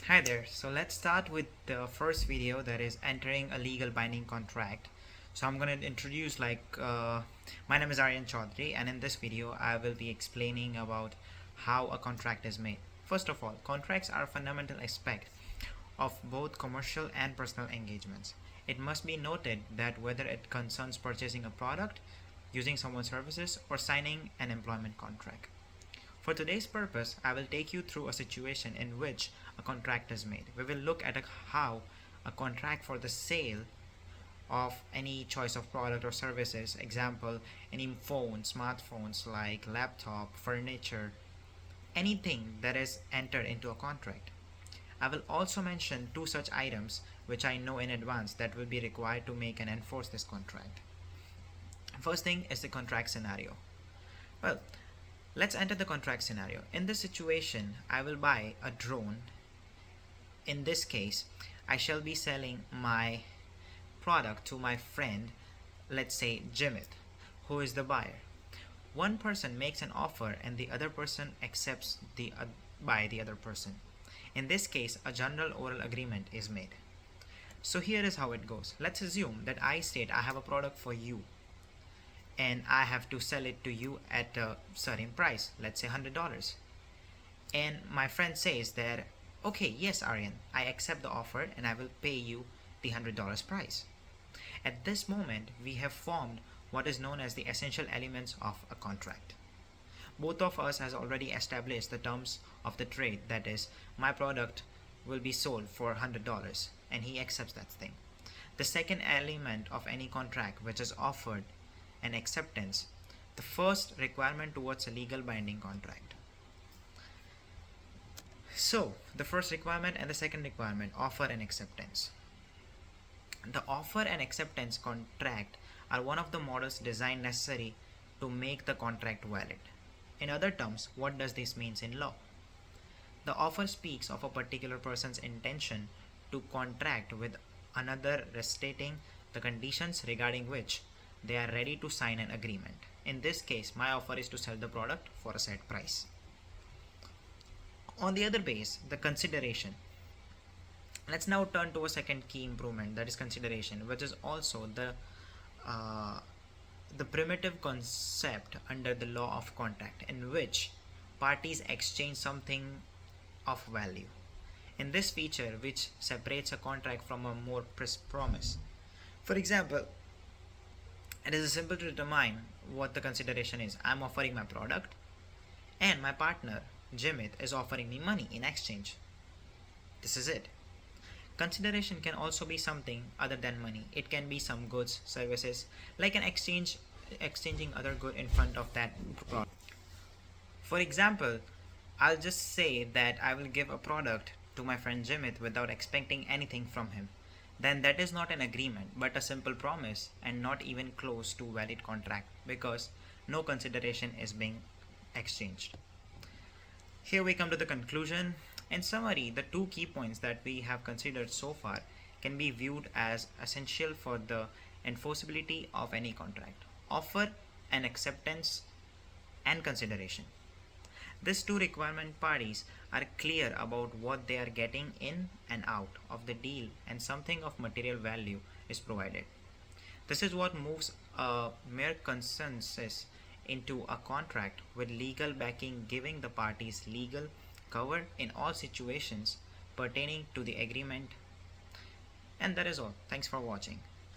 Hi there. So let's start with the first video, that is entering a legal binding contract. So I'm going to introduce my name is Aryan Chaudhary, and in this video I will be explaining about how a contract is made. First of all, contracts are a fundamental aspect of both commercial and personal engagements. It must be noted that whether it concerns purchasing a product, using someone's services, or signing an employment contract. For today's purpose, I will take you through a situation in which a contract is made. We will look at how a contract for the sale of any choice of product or services, example, any phone, smartphones like laptop, furniture, anything that is entered into a contract. I will also mention two such items which I know in advance that will be required to make and enforce this contract. First thing is the contract scenario. Well, let's enter the contract scenario. In this situation, I will buy a drone. In this case, I shall be selling my product to my friend, let's say Jimit, who is the buyer. One person makes an offer and the other person accepts by the other person. In this case, a general oral agreement is made. So here is how it goes. Let's assume that I state I have a product for you and I have to sell it to you at a certain price, let's say $100. And my friend says that, okay, yes, Aryan, I accept the offer and I will pay you the $100 price. At this moment, we have formed what is known as the essential elements of a contract. Both of us has already established the terms of the trade, that is, my product will be sold for $100 and he accepts that thing. The second element of any contract which is offered and acceptance, the first requirement towards a legal binding contract. So, the first requirement and the second requirement, offer and acceptance. The offer and acceptance contract are one of the models designed necessary to make the contract valid. In other terms, what does this mean in law? The offer speaks of a particular person's intention to contract with another, restating the conditions regarding which they are ready to sign an agreement. In this case, my offer is to sell the product for a set price. On the other base, the consideration. Let's now turn to a second key improvement, that is consideration, which is also the primitive concept under the law of contract, in which parties exchange something of value. In this feature, which separates a contract from a more promise. For example, it is simple to determine what the consideration is. I'm offering my product, and my partner, Jimit, is offering me money in exchange. This is it. Consideration can also be something other than money. It can be some goods, services, like an exchanging other good in front of that product. For example, I'll just say that I will give a product to my friend Jimit without expecting anything from him. Then that is not an agreement but a simple promise and not even close to valid contract, because no consideration is being exchanged. Here we come to the conclusion. In summary, the two key points that we have considered so far can be viewed as essential for the enforceability of any contract: offer and acceptance and consideration. These two requirement parties are clear about what they are getting in and out of the deal, and something of material value is provided. This is what moves a mere consensus into a contract with legal backing, giving the parties legal cover in all situations pertaining to the agreement. And that is all. Thanks for watching.